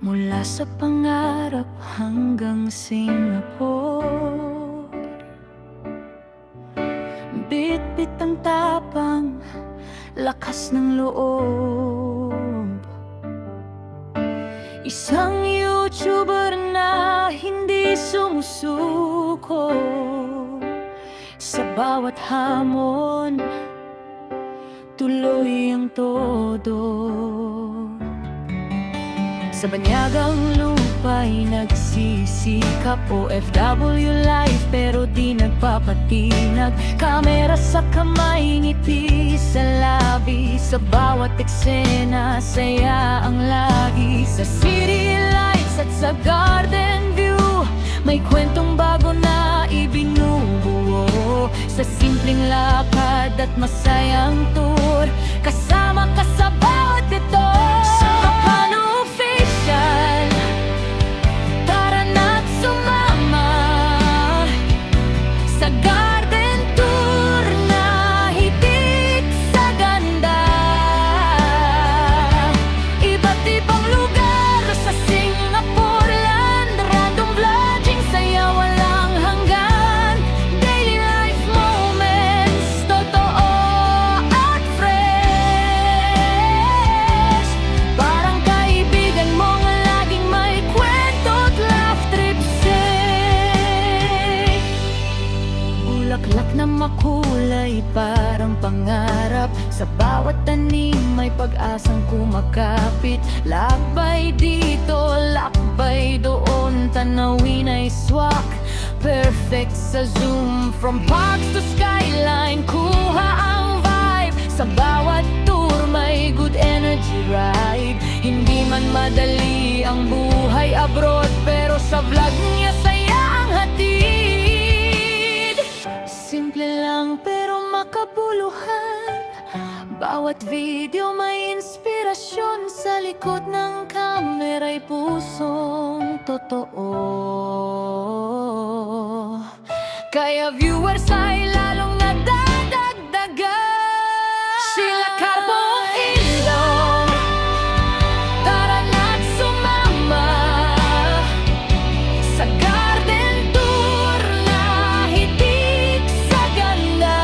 Mula sa pangarap hanggang Singapore, bitbit ang tapang, lakas ng loob. Isang YouTuber na hindi sumusuko. Sa bawat hamon, tuloy ang todo. Sa banyagang lupa'y nagsisikap, OFW life pero di nagpapatinag. Kamera sa kamay, ngiti sa labi. Sa bawat eksena, saya ang lagi. Sa city lights at sa garden view, may kwentong bago na ibinubuo. Sa simpleng lakad at masayang tour, kasama ka sa bawat ito. Sa Kapano Official, tara na't sumama sa garden tour na hitik sa ganda. Iba't ibang lugar sa Singapore land, random vlogging, saya walang hanggan. Daily life moments, totoo at fresh. Parang kaibigan mong laging may kwento't laugh trips, eh. Bulaklak na makulay, parang pangarap. Sa bawat tanim may pag-asang kumakapit. Lakbay dito, lakbay doon, tanawin ay swak. Perfect sa zoom, from parks to skyline, kuha ang vibe. Sa bawat tour may good energy ride. Hindi man madali ang buhay abroad, pero sa vlog niya saya ang hatid. Simple lang pero makabuluhan, bawat video may inspirasyon. Sa likod ng kamera'y pusong totoo. Kaya viewers ay lalong nadadagdagan. Sheila Carbo Ilong, tara na't sumama sa garden tour na hitik sa ganda.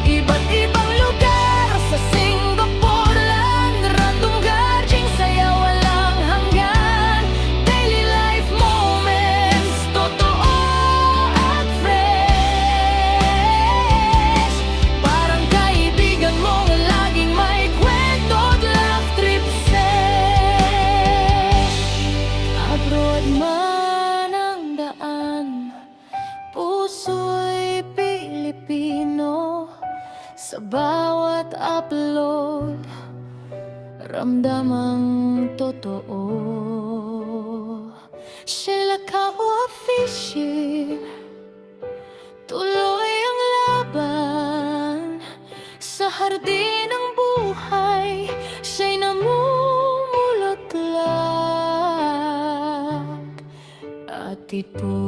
Iba't ibang lugar sa Singapore land, random garging, saya walang hanggan. Daily life moments, totoo at fresh. Parang kaibigan mong laging may kwento't laugh trips, eh. Abroad man ang daan, puso'y Pilipino. Sa bawat upload, ramdam ang totoo. Sheila Carbo Official, tuloy ang laban. Sa hardin ng buhay, siya'y namumulaklak. At ito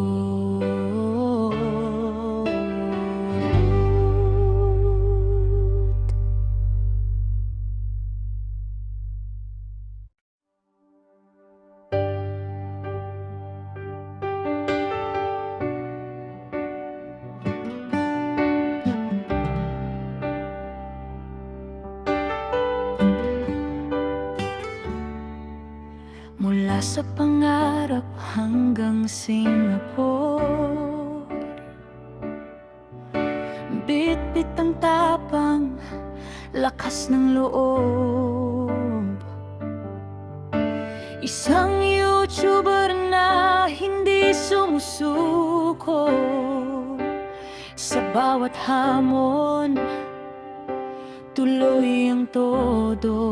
mula sa pangarap hanggang Singapore, bitbit ang tapang, lakas ng loob. Isang YouTuber na hindi sumusuko. Sa bawat hamon, tuloy ang todo.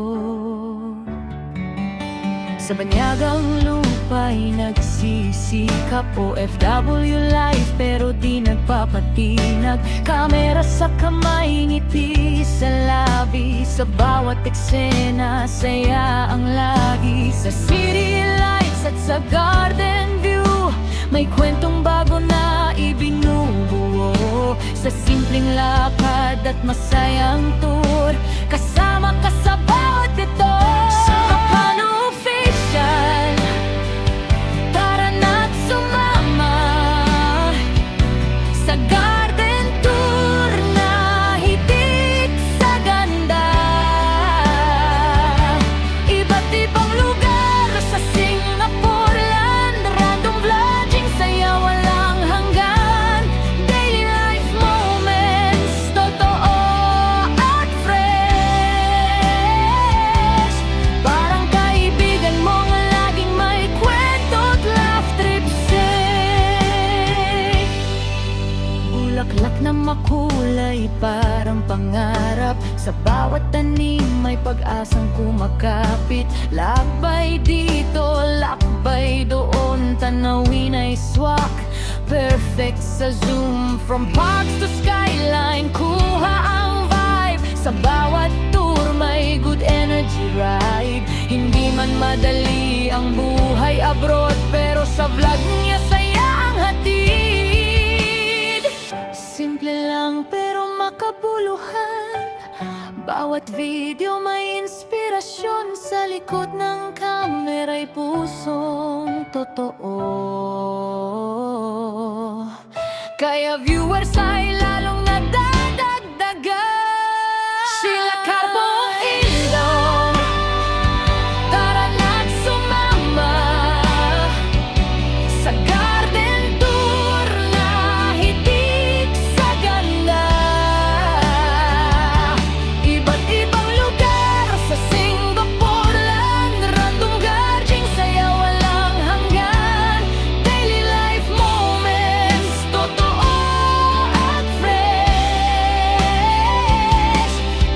Sa banyagang lupa'y nagsisikap, OFW life pero di nagpapatinag. Kamera sa kamay, ngiti sa labi. Sa bawat eksena, saya ang lagi. Sa city lights at sa garden view, may kwentong bago na ibinubuo. Sa simpleng lakad at masayang tour, kasama ka sa bawat ito. Sa Kapano makulay parang pangarap. Sa bawat tanim may pag-asang kumakapit. Lakbay dito, lakbay doon, tanawin ay swak. Perfect sa zoom, from parks to skyline, kuha ang vibe. Sa bawat tour may good energy ride. Hindi man madali ang buhay abroad, pero sa vlog niya saya ang hatid. Simple lang pero makabuluhan. Bawat video may inspirasyon. Sa likod ng kamera'y pusong totoo. Kaya viewers ay lalong nadadagdagan. Sheila Carbo Ilong, tara na't sumama sa garden tour na hitik sa ganda. Iba't ibang lugar sa Singapore land, random garging saya walang hanggan. Daily life moments, totoo at fresh.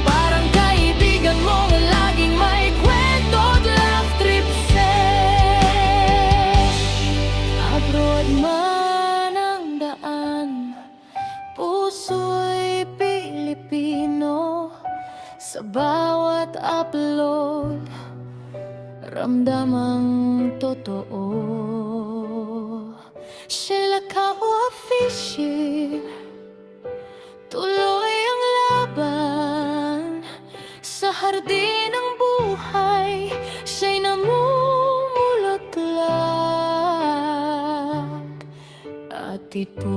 Parang kaibigan mo na laging may kwento at love trip sesh. Abroad man ang daan, puso'y Pilipino. Sa bawat upload, ramdam ang totoo. Sheila Carbo Official, tuloy ang laban. Sa hardin ng buhay, siya'y namumulaklak. At ito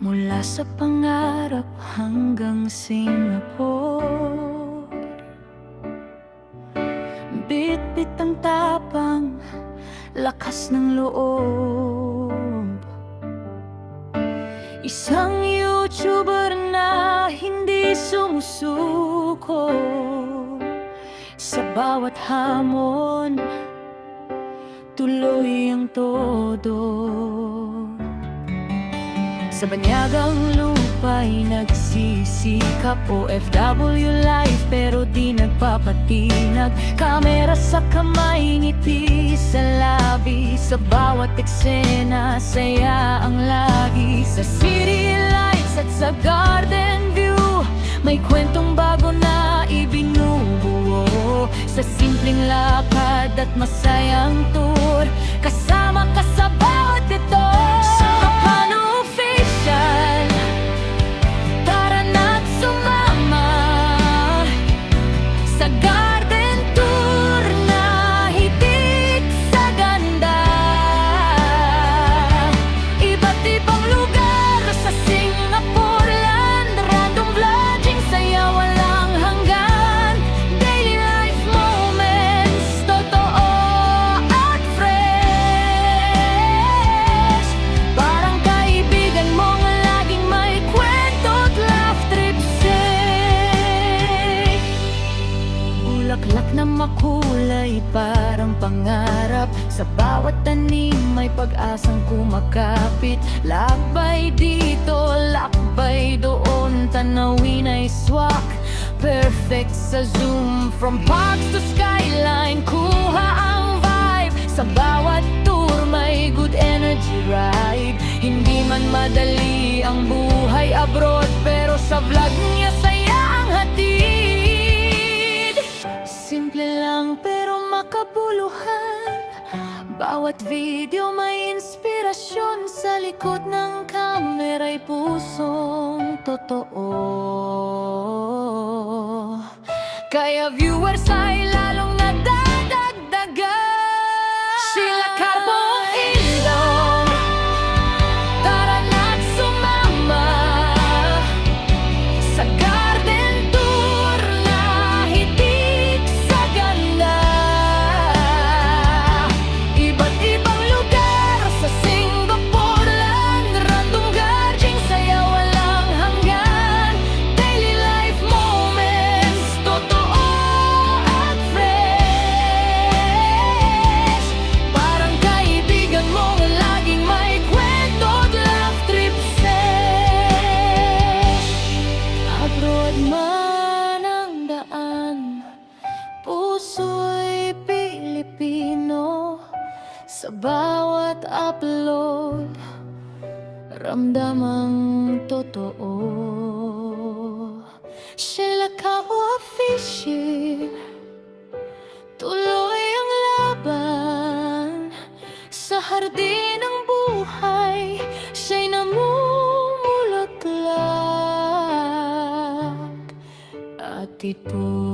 mula sa pangarap hanggang Singapore, bit-bit ang tapang, lakas ng loob. Isang YouTuber na hindi sumusuko. Sa bawat hamon, tuloy ang todo. Sa banyagang lupa'y nagsisikap. OFW life pero di nagpapatinag. Kamera sa kamay, ngiti sa labi. Sa bawat eksena, saya ang lagi. Sa city lights at sa garden view, may kwentong bago na ibinubuo. Sa simpleng lakad at masayang tour, kasama ka sa bawat ito. Sa Kapano Official, tara na't sumama sa garden tour na hitik sa ganda. Iba't ibang lugar sa Singapore land, random vlogging, saya walang hanggan. Daily life moments, totoo at fresh. Parang kaibigan mo nga laging may kwento at laugh trip say. Bulaklak na makulay parang pangarap. Sa bawat tanim may pag-asang kumakapit. Lakbay dito, lakbay doon, tanawin ay swak. Perfect sa zoom, from parks to skyline, kuha ang vibe. Sa bawat tour may good energy ride. Hindi man madali ang buhay abroad, pero sa vlog niya saya ang hatid. Simple lang pero makabuluhan. Bawat video may inspirasyon. Sa likod ng kamera'y pusong totoo. Kaya viewers ay lalong nadadagdagan. Sheila Carbo Ilong, tara na't sumama sa garden tour na hitik sa bawat upload, ramdam ang totoo. Siya official, tuloy ang laban sa hardin ng buhay. Siya'y namumulaklak at ito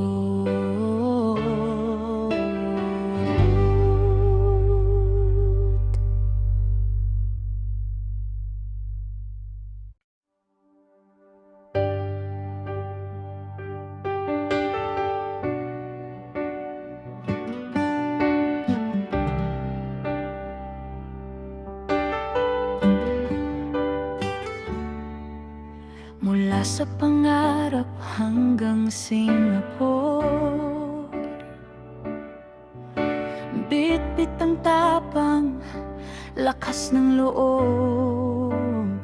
mula sa pangarap hanggang Singapore. Bit-bit ang tapang, lakas ng loob.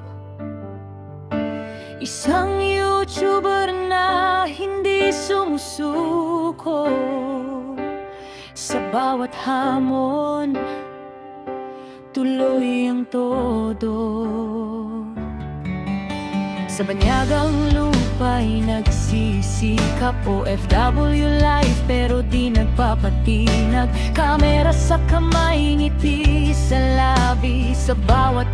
Isang YouTuber na hindi sumusuko. Sa bawat hamon, tuloy ang todo. Sa banyagang lupa'y nagsisikap, OFW life pero di nagpapatinag. Kamera sa kamay, ngiti sa labi, sa bawat